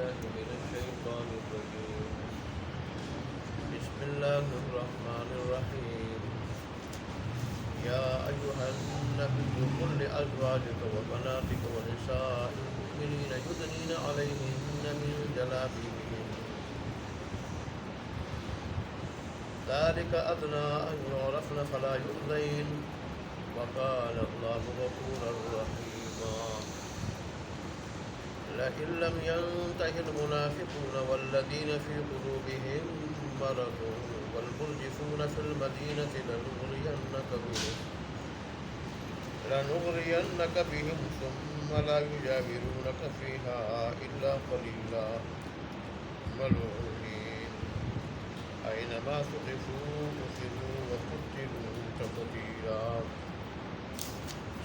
بالله من الشيطان الرجيم. بسم الله الرحمن الرحيم. يا أيها النبي قل لأزواجك وبناتك ونساء المؤمنين يدنين عليهن من جلابيبهن ذلك أدنى أن يعرفن فلا يؤذين وكان الله غفورا رحيما. لئن لم ينته المنافقون والذين في قلوبهم مرض والمرجفون في المدينة لنغرينك بهم ثم لا يجاورونك فيها إلا قليلا ملعونين أينما ثقفوا أخذوا وقتلوا تقتيلا.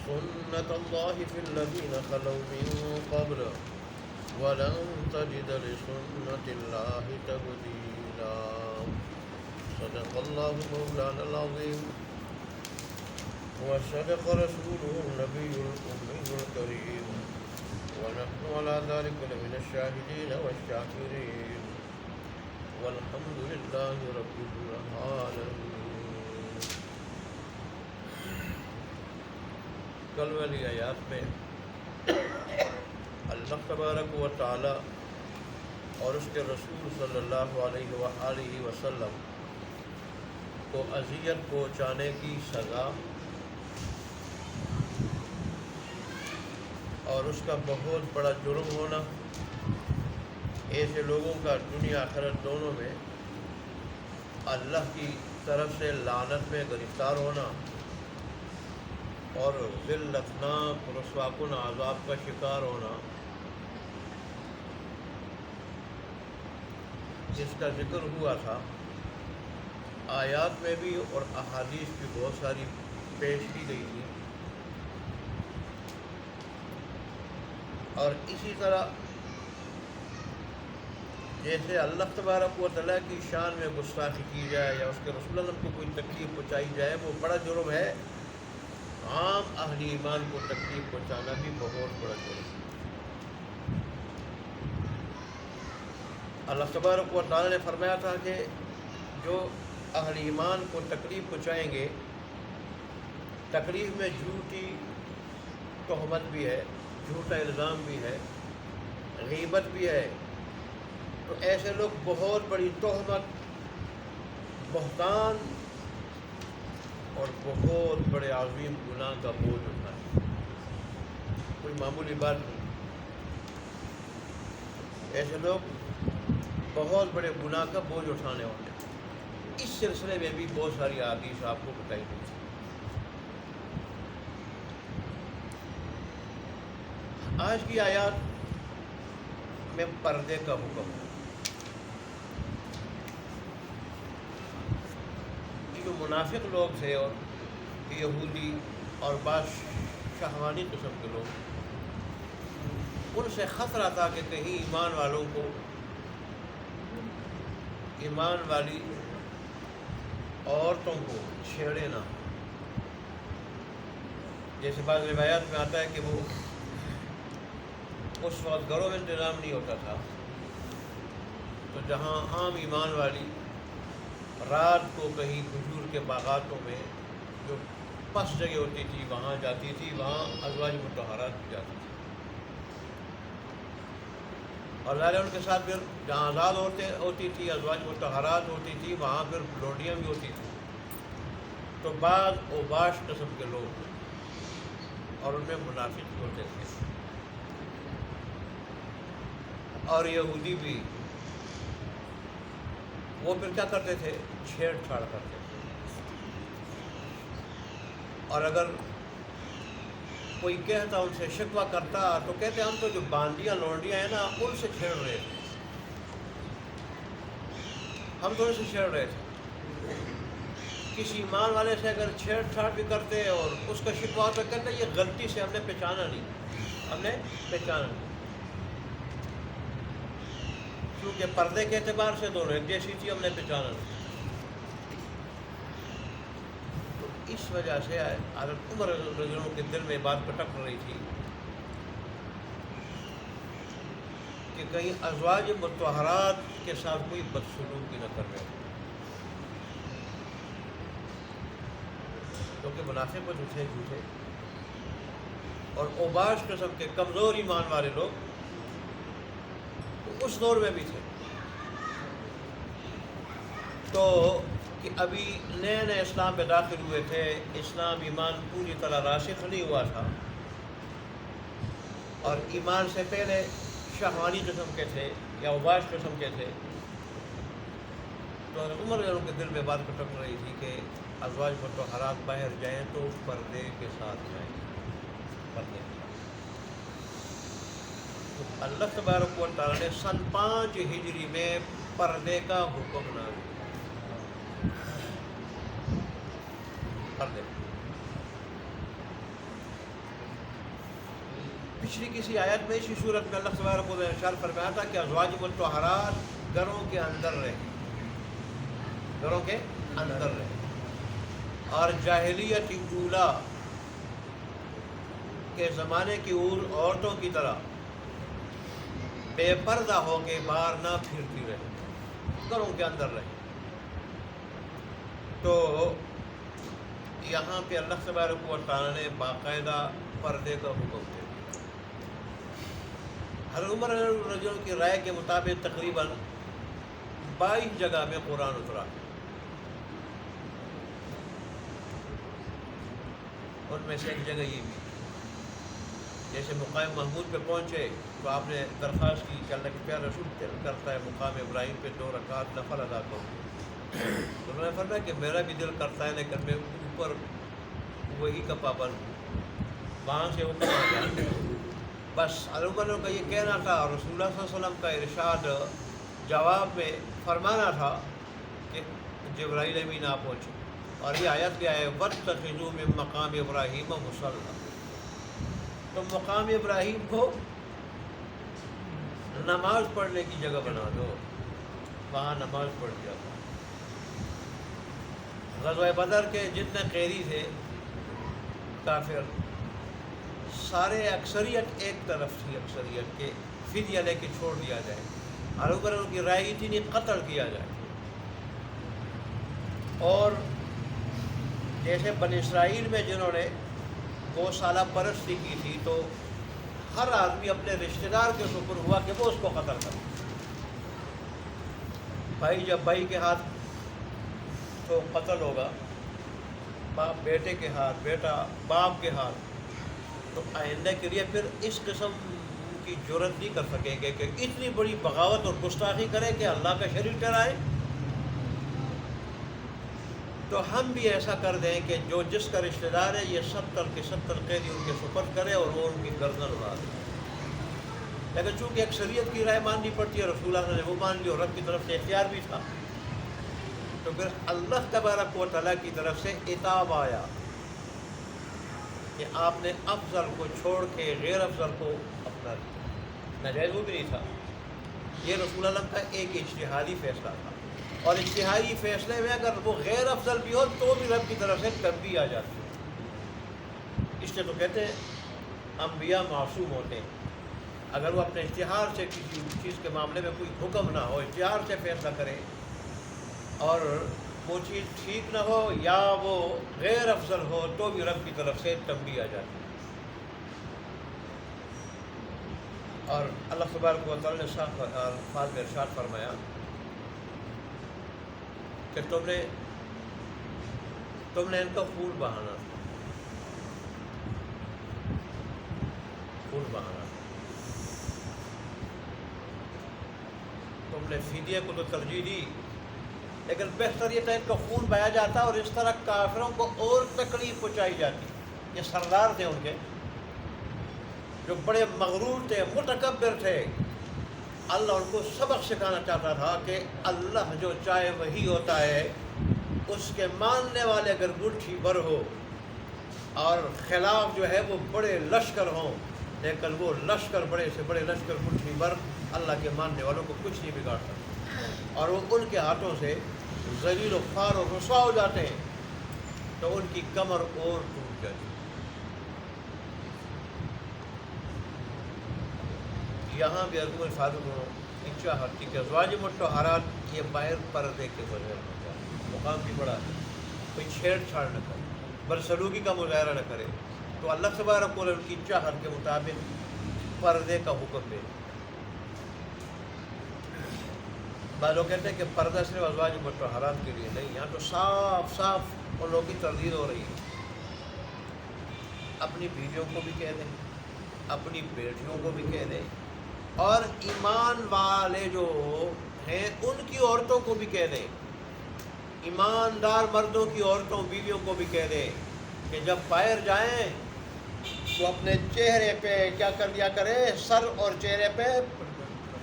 سنة الله في الذين خلوا من قبل ولن تجد لسنة الله تبديلا. صدق الله مولانا العظيم وصدق رسوله النبي الأمي الكريم ونحن على ذلك لمن الشاهدين والشاكرين والحمد لله رب العالمين. کل والی آیات میں اللہ تبارک و تعالی اور اس کے رسول صلی اللہ علیہ وآلہ وسلم کو اذیت پہنچانے کی سزا اور اس کا بہت بڑا جرم ہونا، ایسے لوگوں کا دنیا آخرت دونوں میں اللہ کی طرف سے لعنت میں گرفتار ہونا اور ذلتناک رسواکن عذاب کا شکار ہونا، جس کا ذکر ہوا تھا آیات میں بھی اور احادیث بھی بہت ساری پیش کی گئی تھی. اور اسی طرح جیسے اللہ تبارک و تعالیٰ کی شان میں گستاخی کی جائے یا اس کے رسول اللہ کو کوئی تکلیف پہنچائی جائے وہ بڑا جرم ہے، عام اہل ایمان کو تکلیف پہنچانا بھی بہت بڑا جرم ہے. اللہ تبارک و تعالیٰ نے فرمایا تھا کہ جو اہل ایمان کو تکلیف پہنچائیں گے، تکلیف میں جھوٹی تہمت بھی ہے، جھوٹا الزام بھی ہے، غیبت بھی ہے، تو ایسے لوگ بہت بڑی تہمت، بہتان اور بہت بڑے عظیم گناہ کا بوجھ اٹھائے. کوئی معمولی بات نہیں. ایسے لوگ بہت بڑے گناہ کا بوجھ اٹھانے والے. اس سلسلے میں بھی بہت ساری احادیث آپ کو بتائی گئی. آج کی آیات میں پردے کا حکم ہے. یہ جو منافق لوگ تھے اور یہودی اور بعض شہوانی قسم کے لوگ، ان سے خطرہ تھا کہ کہیں ایمان والوں کو، ایمان والی عورتوں کو چھیڑے نہ. جیسے بعض روایات میں آتا ہے کہ وہ اس وقت گھروں میں انتظام نہیں ہوتا تھا، تو جہاں عام ایمان والی رات کو کہیں کھجور کے باغاتوں میں جو پس جگہ ہوتی تھی وہاں جاتی تھی، وہاں ازواج مطہرات بھی جاتی تھی. اور ظاہر ان کے ساتھ پھر جہاں آزاد عورتیں ہوتی تھی، ازواج مطہرات ہوتی تھی، وہاں پھر لوڈیاں بھی ہوتی تھیں. تو بعض اوباش قسم کے لوگ اور ان میں منافق ہوتے تھے اور یہودی بھی، وہ پھر کیا کرتے تھے؟ چھیڑ چھاڑ کرتے تھے. اور اگر کوئی کہتا، ان سے شکوہ کرتا، تو کہتے ہم تو جو باندیاں لونڈیاں ہیں نا ان سے چھیڑ رہے تھے، ہم تو ان سے چھیڑ رہے تھے. کسی ایمان والے سے اگر چھیڑ چھاڑ بھی کرتے اور اس کا شکوہ تو کہتے یہ غلطی سے ہم نے پہچانا نہیں، ہم نے پہچانا نہیں. کیونکہ پردے کے اعتبار سے دونوں ایک جیسی تھی، ہم نے پہچانا نہیں. تو اس وجہ سے حضرت عمر رضی اللہ عنہ کے دل میں بات پٹک رہی تھی کہ کہیں ازواج مطہرات کے ساتھ کوئی بدسلوکی نہ کر رہے، کیونکہ منافق جو تھے جھوٹے اور اوباش قسم کے کمزور ایمان والے لوگ اس دور میں بھی تھے، تو کہ ابھی نئے نئے اسلام میں داخل ہوئے تھے، اسلام ایمان پوری طرح راسخ نہیں ہوا تھا، اور ایمان سے پہلے شہوانی قسم کے تھے یا اوباش قسم کے تھے، تو عمر کے دل میں بات کٹک رہی تھی کہ ازواج مطہرات باہر جائیں تو پردے کے ساتھ جائیں، پردے کے ساتھ۔ تو اللہ تبارک و تعالیٰ نے سن 5 ہجری میں پردے کا حکم نازل کیا، پردے۔ پچھلی کسی آیت میں اسی صورت میں اللہ تبارک و تعالیٰ نے ارشاد فرمایا تھا کہ ازواج مطہرات گھروں کے اندر رہیں، گھروں کے اندر رہیں، اور جاہلیت اولا کے زمانے کی عورتوں کی طرح بے پردہ ہو کے باہر نہ پھرتی رہے، گھروں کے اندر رہے۔ تو یہاں پہ اللہ تبارک و تعالیٰ نے باقاعدہ پردے کا حکم دیا۔ حضرت عمر رضی اللہ عنہ کی رائے کے مطابق تقریباً 22 جگہ میں قرآن اترا، ان میں سے ایک جگہ یہ بھی، جیسے مقام محمود پہ پہنچے تو آپ نے درخواست کی کہ اللہ کے پیارے رسول کرتا ہے مقام ابراہیم پہ 2 رکعت نفل ادا کروں، تو انہوں نے فرمایا کہ میرا بھی دل کرتا ہے لیکن میں اوپر وہی کا پابند ہوں، وہاں سے اوپر آ گیا۔ بس عمر کا یہ کہنا تھا، اور رسول اللہ صلی اللہ علیہ وسلم کا ارشاد جواب میں فرمانا تھا کہ جبرائیل امین آ پہنچے، اور یہ آیت کیا ہے وَاتَّخِذُوا مِن مَقَامِ إِبْرَاهِيمَ مُصَلًّى، تو مقام ابراہیم کو نماز پڑھنے کی جگہ بنا دو، وہاں نماز پڑھ دیا۔ غزوہ بدر کے جتنے قیدی تھے کافر، سارے اکثریت ایک طرف تھی، اکثریت کے فدیہ لے کے چھوڑ دیا جائے، اور اوپر ان کی رائے تھی نہیں قتل کیا جائے۔ اور جیسے بنی اسرائیل میں جنہوں نے گوشالہ پرستی کی تھی، تو ہر آدمی اپنے رشتہ دار کے سپر ہوا کہ وہ اس کو قتل کرے۔ بھائی جب بھائی کے ہاتھ تو قتل ہوگا، باپ بیٹے کے ہاتھ، بیٹا باپ کے ہاتھ، تو آئندہ کے لیے پھر اس قسم کی جرت نہیں کر سکیں گے کہ اتنی بڑی بغاوت اور گستاخی کرے کہ اللہ کا شریک ٹھہرائے۔ تو ہم بھی ایسا کر دیں کہ جو جس کا رشتہ دار ہے یہ 70 کے 70 قیدی ان کے سپرد کرے اور وہ ان کی گردن اڑا دے۔ لیکن چونکہ اکثریت کی رائے ماننی پڑتی ہے، رسول اللہ نے وہ مان لی اور رب کی طرف سے اختیار بھی تھا، تو پھر اللہ تبارک و تعالیٰ کی طرف سے عتاب آیا کہ آپ نے افضل کو چھوڑ کے غیر افضل کو اپنا لیا۔ ناجائز وہ بھی نہیں تھا، یہ رسول اللہ کا ایک اجتہادی فیصلہ تھا، اور اجتہادی فیصلے میں اگر وہ غیر افضل بھی ہو تو بھی رب کی طرف سے تنبیہ آ جاتی ہے۔ اس لیے تو کہتے ہیں انبیاء معصوم ہوتے ہیں، اگر وہ اپنے اشتہار سے کسی چیز کے معاملے میں کوئی حکم نہ ہو، اشتہار سے فیصلہ کریں اور وہ چیز ٹھیک نہ ہو یا وہ غیر افضل ہو تو بھی رب کی طرف سے تنبیہ آ جاتی ہے۔ اور اللہ تبارک و تعالیٰ نے الفاظ میں ارشاد فرمایا کہ تم نے ان کا خون بہانا، خون بہانا، تم نے فدیے کو تو ترجیح دی، لیکن بہتر یہ تھا ان کا خون بہایا جاتا اور اس طرح کافروں کو اور تکلیف پہنچائی جاتی۔ یہ سردار تھے ان کے، جو بڑے مغرور تھے، متکبر تھے، اللہ ان کو سبق سکھانا چاہتا تھا کہ اللہ جو چاہے وہی ہوتا ہے، اس کے ماننے والے اگر مٹھی بھر ہو اور خلاف جو ہے وہ بڑے لشکر ہوں، لیکن وہ لشکر بڑے سے بڑے لشکر مٹھی بھر اللہ کے ماننے والوں کو کچھ نہیں بگاڑ سکتا، اور وہ ان کے ہاتھوں سے ذلیل و خوار و رسوا ہو جاتے ہیں تو ان کی کمر اور ٹوٹ جاتی ہے۔ یہاں بھی عظم الفاظ کی چاہت تھی کہ ازواج مطہرات یہ بغیر پردے کے بغیر ہوتا ہے، مقام بھی بڑا ہے، کوئی چھیڑ چھاڑ نہ کرے، بدسلوکی کا مظاہرہ نہ کرے، تو اللہ تبارک و تعالیٰ ان کی چاہت کے مطابق پردے کا حکم دے۔ بعض لوگ کہتے ہیں کہ پردہ صرف ازواج مطہرات کے لیے نہیں، یہاں تو صاف صاف ان لوگوں کی تردید ہو رہی ہے۔ اپنی بیویوں کو بھی کہہ دیں، اپنی بیٹیوں کو بھی کہہ دیں، اور ایمان والے جو ہیں ان کی عورتوں کو بھی کہہ دیں، ایماندار مردوں کی عورتوں بیویوں کو بھی کہہ دیں کہ جب باہر جائیں تو اپنے چہرے پہ کیا کر دیا کرے، سر اور چہرے پہ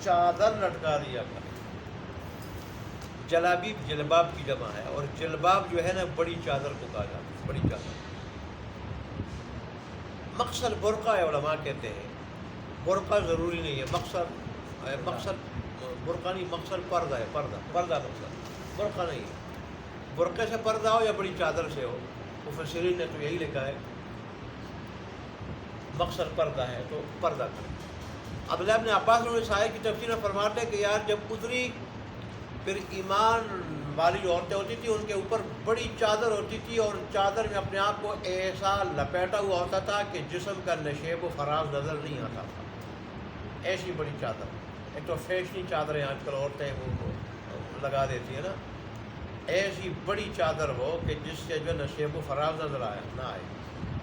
چادر لٹکا دیا کرے۔ جلابیب جلباب کی جمع ہے، اور جلباب جو ہے نا بڑی چادر کو کہا جاتا ہے، بڑی چادر۔ مقصد برقع ہے، علماء کہتے ہیں برقع ضروری نہیں ہے، مقصد برقع نہیں، مقصد پردہ ہے، پردہ مقصد، برقع نہیں ہے۔ برقعے سے پردہ ہو یا بڑی چادر سے ہو، مفسرین نے تو یہی لکھا ہے مقصد پردہ ہے تو پردہ کرے۔ عبداللہ ابن عباس نے اس آیت کی تفسیر میں فرماتے کہ یار جب اتری پھر ایمان والی جو عورتیں ہوتی تھیں ان کے اوپر بڑی چادر ہوتی تھی، اور چادر میں اپنے آپ کو ایسا لپیٹا ہوا ہوتا تھا کہ جسم کا نشیب و فراز نظر نہیں آتا تھا، ایسی بڑی چادر۔ ایک تو فیشنی چادریں آج کل عورتیں وہ لگا دیتی ہیں نا، ایسی بڑی چادر ہو کہ جس سے جو نشیب و فراز نظر نہ آئے،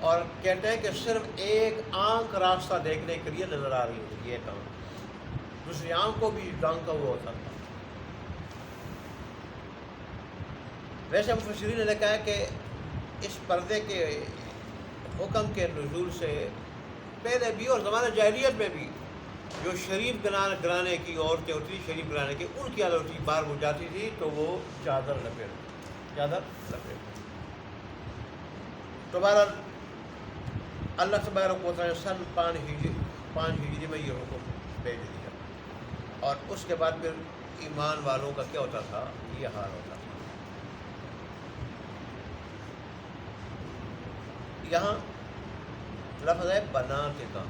اور کہتے ہیں کہ صرف ایک آنکھ راستہ دیکھنے کے لیے نظر آ رہی ہوتی ہے، ایک آنکھ، دوسری آنکھ کو بھی ڈھانکا ہوا ہوتا تھا۔ ویسے مفسرین نے لکھا ہے کہ اس پردے کے حکم کے نزول سے پہلے بھی اور زمانہ جاہلیت میں بھی جو شریف گرانے کی عورتیں ہوتی تھیں، شریف گرانے کی، ان کی عادت ہوتی، بار ہو جاتی تھی تو وہ چادر لپیٹ۔ تو بہرحال اللہ تبارک و تعالیٰ سن 5 ہجری میں یہ حکم بھیج دیا، اور اس کے بعد پھر ایمان والوں کا کیا ہوتا تھا، یہ حال ہوتا تھا۔ یہاں لفظ ہے بنات کا،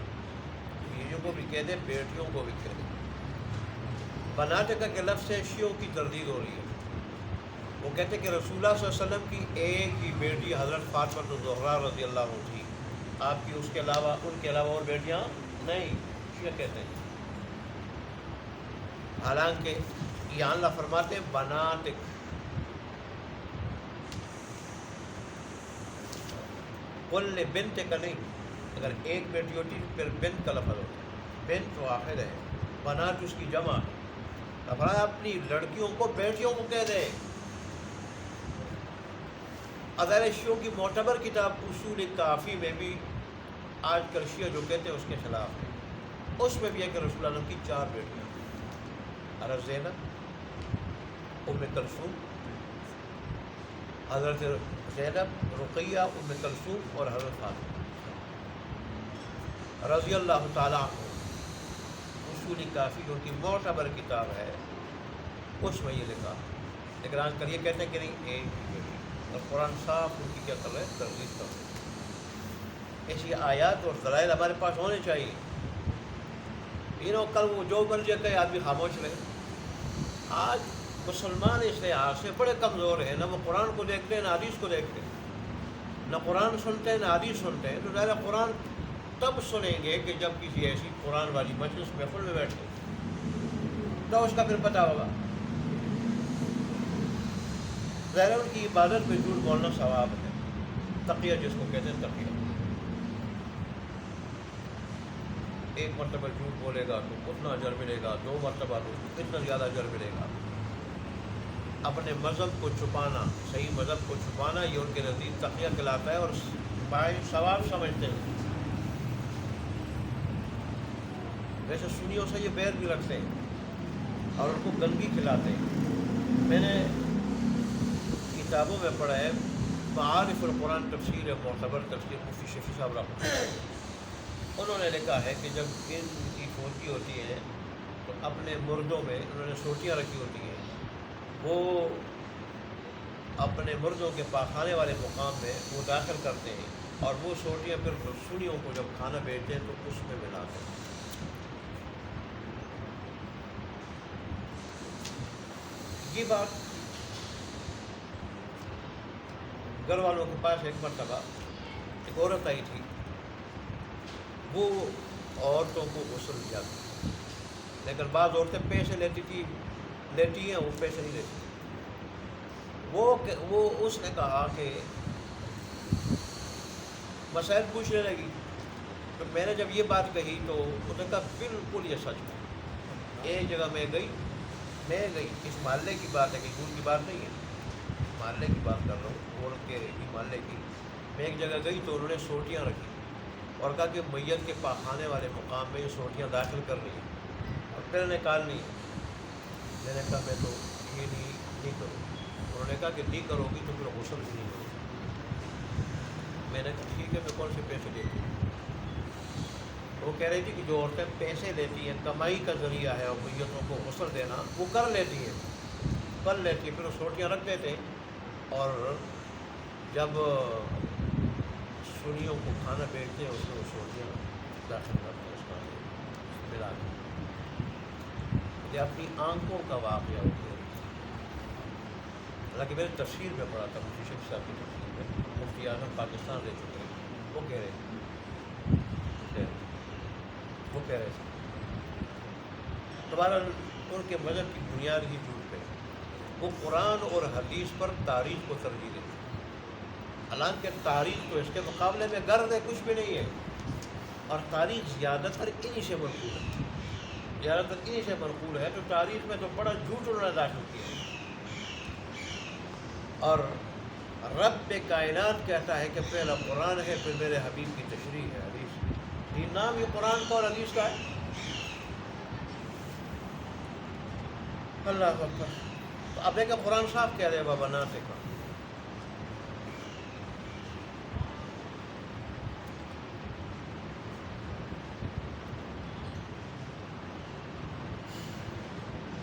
بیویوں کو بھی کہہ دے، بیٹیوں کو بھی کہہ دے۔ بنات کا کے لفظ سے شیعوں کی تردید ہو رہی ہے، وہ کہتے ہیں کہ رسول اللہ صلی اللہ علیہ وسلم کی ایک ہی بیٹی حضرت فاطمہ الزہرا رضی اللہ عنہ تھی، آپ کی اس کے علاوہ ان کے علاوہ اور بیٹیاں نہیں، شیعہ کہتے ہیں۔ حالانکہ یہاں اللہ فرماتے ہیں بنات، کل بنت کا نہیں، اگر ایک بیٹی ہوتی پھر بنت کا لفظ ہوتا ہے، بنت تو آخر ہے، بنات اس کی جمع ہے۔ فرمایا اپنی لڑکیوں کو بیٹیوں کو کہہ دے۔ اگر شیعوں کی معتبر کتاب اصول کافی میں بھی آج کل شیعہ جو کہتے ہیں اس کے خلاف ہے، اس میں بھی ہے کہ رسول اللہ کی 4 بیٹیاں، حضرت زینب، ام کلثوم، حضرت زینب، رقیہ، ام کلثوم اور حضرت فاطمہ رضی اللہ تعالیٰ عنہ۔ اصول کافی جو ان کی معتبر کتاب ہے اس میں یہ لکھا، لیکن آج کل یہ کہتے ہیں کہ نہیں ایک ہی بیٹی، اور قرآن صاف ان کی کیا کر رہا ہے، تردید کر رہا ہے۔ ایسی آیات اور دلائل ہمارے پاس ہونے چاہیے، کل وہ جو مرضی کہے آدمی خاموش رہے۔ آج مسلمان اس لحاظ سے بڑے کمزور ہیں، نہ وہ قرآن کو دیکھتے ہیں نہ حدیث کو دیکھتے ہیں، نہ قرآن سنتے ہیں نہ حدیث سنتے ہیں۔ تو ظاہر قرآن تب سنیں گے کہ جب کسی ایسی قرآن والی مجلس محفل میں بیٹھے تو اس کا پھر پتہ ہوگا۔ ظاہر ان کی عبادت میں جھوٹ بولنا ثواب ہے، تقیہ جس کو کہتے ہیں تقیہ۔ ایک مرتبہ جھوٹ بولے گا تو اتنا اجر ملے گا، 2 مرتبہ تو اتنا زیادہ اجر ملے گا۔ اپنے مذہب کو چھپانا، صحیح مذہب کو چھپانا، یہ ان کے نزدیک تقیہ کہلاتا ہے، اور ثواب سمجھتے ہیں۔ ویسے سنیوں سے یہ بیر بھی رکھتے ہیں اور ان کو گندگی کھلاتے ہیں۔ میں نے کتابوں میں پڑھا ہے، معارف القرآن تفسیر معتبر تفسیر مفتی شفیع صاحب رحمۃ اللہ، انہوں نے لکھا ہے کہ جب ان کی سوٹی ہوتی ہے تو اپنے مردوں میں انہوں نے سوٹیاں رکھی ہوتی ہیں، وہ اپنے مردوں کے پاخانے والے مقام میں وہ داخل کرتے ہیں، اور وہ سوٹیاں پھر سنیوں کو جب کھانا بیچتے ہیں تو اس میں ملاتے ہیں۔ یہ بات گھر والوں کے پاس ایک مرتبہ ایک عورت آئی تھی، وہ عورتوں کو غسل دیا تھا، لیکن بعض عورتیں پیسے لیتی ہیں، وہ پیسے نہیں لیتی۔ وہ اس نے کہا کہ مسائل پوچھنے لگی، تو میں نے جب یہ بات کہی تو اس نے کہا بالکل یہ سچ ہے۔ ایک جگہ میں گئی، اس محلے کی بات ہے، کہ دور کی بات نہیں ہے، محلے کی بات کر رہا ہوں، عورت کے محلے کی۔ میں ایک جگہ گئی تو انہوں نے سوٹیاں رکھی اور کہا کہ میت کے پاخانے والے مقام میں یہ سوٹیاں داخل کر لی، اور پھر نکالنی۔ میں نے کہا میں تو یہ نہیں کروں۔ انہوں نے کہا کہ نہیں کرو گی تو پھر غسل بھی نہیں کرو۔ میں نے کہا ٹھیک ہے، میں کون سے پیسے دیتی ہوں؟ وہ کہہ رہی تھی کہ جو عورتیں پیسے لیتی ہیں، کمائی کا ذریعہ ہے، اور میتوں کو غسل دینا وہ کر لیتی ہیں، پھر وہ سوٹیاں رکھ دیتے ہیں، اور جب سنیوں کو کھانا بیچتے ہیں اس میں وہ سوٹیاں داخل کرتے ہیں، اس کا ملا کے۔ یہ اپنی آنکھوں کا واقعہ ہو گیا۔ حالانکہ میں نے تفسیر میں پڑھا تھا، مفتی شفیع صاحب کی تفسیر میں، مفتی اعظم پاکستان رہ چکے ہیں، وہ کہہ رہے تھے دوبارہ ان کے مذہب کی بنیاد ہی جھوٹ پہ، وہ قرآن اور حدیث پر تاریخ کو ترجیح دیتے ہیں، حالانکہ تاریخ تو اس کے مقابلے میں غرض ہے، کچھ بھی نہیں ہے، اور تاریخ زیادہ تر انہی سے منقول ہے، تو تاریخ میں تو بڑا جھوٹ انہوں نے داخل کیا ہے۔ اور رب کائنات کہتا ہے کہ پہلا قرآن ہے، پھر میرے حبیب کی تشریح ہے، حدیث۔ یہ نام یہ قرآن کا اور حدیث کا ہے۔ اللہ اکبر۔ تو اب دیکھا قرآن صاحب کہہ رہے بابا نہ دیکھا،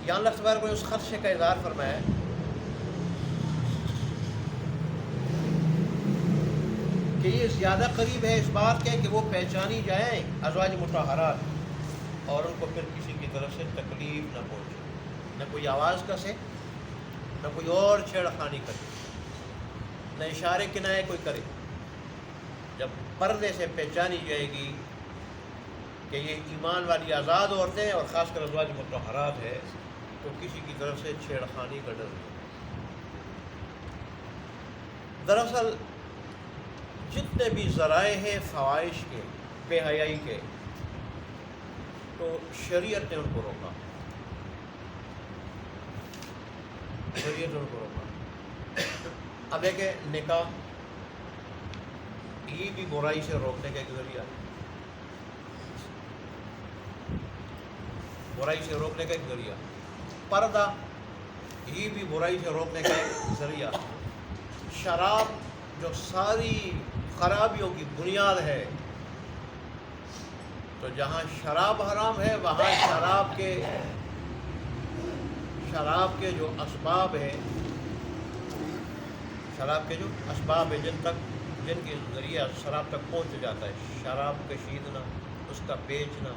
یہاں اللہ تبارک نے اس خدشے کا اظہار فرمایا ہے کہ یہ زیادہ قریب ہے اس بات کے کہ وہ پہچانی جائیں ازواج مطہرات، اور ان کو پھر کسی کی طرف سے تکلیف نہ پہنچے، نہ کوئی آواز کسے، نہ کوئی اور چھیڑ خانی کرے، نہ اشارے کنائے کوئی کرے۔ جب پردے سے پہچانی جائے گی کہ یہ ایمان والی آزاد عورتیں اور خاص کر ازواج مطہرات ہے، تو کسی کی طرف سے چھیڑ خانی کا ڈر نہیں۔ دراصل جتنے بھی ذرائع ہیں فواحش کے، بے حیائی کے، تو شریعت نے ان کو روکا، اب دیکھیں نکاح، یہ بھی برائی سے روکنے کا ایک ذریعہ، پردہ یہ بھی برائی سے روکنے کا ایک ذریعہ، شراب جو ساری خرابیوں کی بنیاد ہے، تو جہاں شراب حرام ہے وہاں شراب کے جو اسباب ہیں، جن کے ذریعہ شراب تک پہنچ جاتا ہے، شراب کشیدنا، اس کا بیچنا،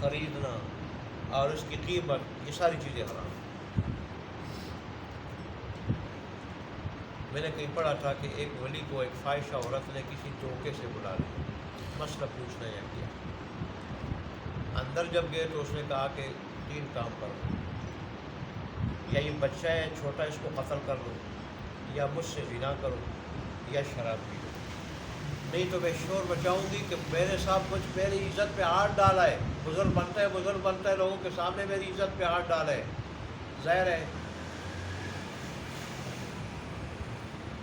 خریدنا اور اس کی قیمت، یہ ساری چیزیں حرام ہیں۔ میں نے کہیں پڑھا تھا کہ ایک ولی کو ایک فاحشہ عورت نے کسی دھوکے سے بلا لیا، مسئلہ پوچھنا یا کیا، اندر جب گئے تو اس نے کہا کہ 3 کام کرو، یا یہ بچہ ہے چھوٹا اس کو قتل کر لو، یا مجھ سے زنا کرو، یا شراب پی لو، نہیں تو میں شور مچاؤں گی کہ میرے ساتھ میری عزت پہ ہاتھ ڈالا ہے، بزرگ بنتا ہے لوگوں کے سامنے میری عزت پہ ہاتھ ڈالا ہے، ظاہر ہے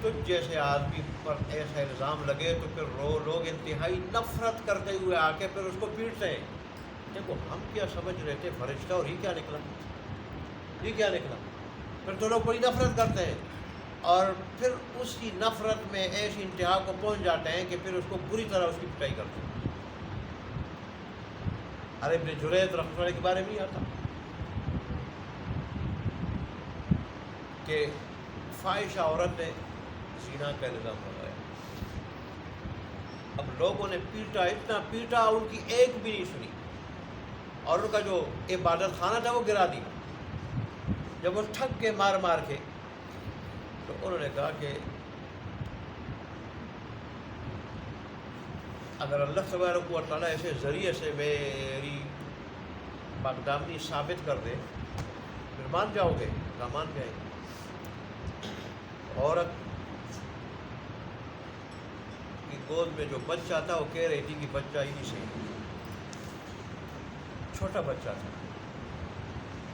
تو جیسے آدمی پر ایسا الزام لگے تو پھر لوگ انتہائی نفرت کرتے ہوئے آ کے پھر اس کو پیٹتے ہیں۔ دیکھو ہم کیا سمجھ رہے تھے فرشتہ، اور یہ کیا نکلا، پھر تو لوگ بڑی نفرت کرتے ہیں، اور پھر اس کی نفرت میں ایسی انتہا کو پہنچ جاتے ہیں کہ پھر اس کو بری طرح اس کی پٹائی کرتے ہیں۔ ارے ابن جریج رحمۃ اللہ کے بارے میں یہ آتا کہ فاحشہ عورت نے زنا کا الزام لگایا، اب لوگوں نے پیٹا، اتنا پیٹا، ان کی ایک بھی نہیں سنی، اور ان کا جو عبادت خانہ تھا وہ گرا دیا، جب وہ تھک کے مار مار کے تو انہوں نے کہا کہ اگر اللہ تبارک و تعالیٰ ایسے ذریعے سے میری پاکدامنی ثابت کر دے پھر مان جاؤ گے؟ نہ مان جائیں گے۔ عورت کی گود میں جو بچہ تھا وہ کہہ رہی تھی کہ بچہ ہی نہیں صحیح، چھوٹا بچہ تھا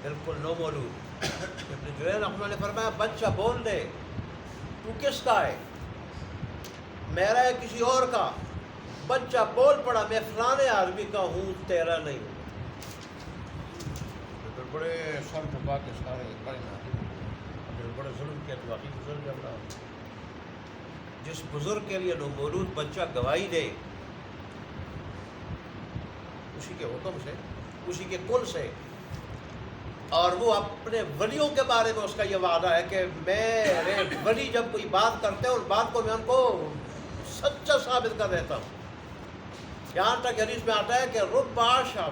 بالکل نو مولود۔ ابن جریر رحمہ اللہ نے فرمایا بچہ بول دے تو کس کا ہے، میرا ہے کسی اور کا؟ بچہ بول پڑا میں فلانے آدمی کا ہوں، تیرا نہیں ہوں۔ پھر بڑے سر جھکا کے سارے بڑے پھر بڑے ظلم کیا تو واقعی بزرگ جب رہا، جس بزرگ کے لیے نومولود بچہ گواہی دے اسی کے حکم سے، اسی کے کل سے، اور وہ اپنے ولیوں کے بارے میں اس کا یہ وعدہ ہے کہ میرے ولی جب کوئی بات کرتے ہیں اس بات کو میں ان کو سچا ثابت کر دیتا ہوں۔ یہاں تک حدیث میں آتا ہے کہ رب عاشر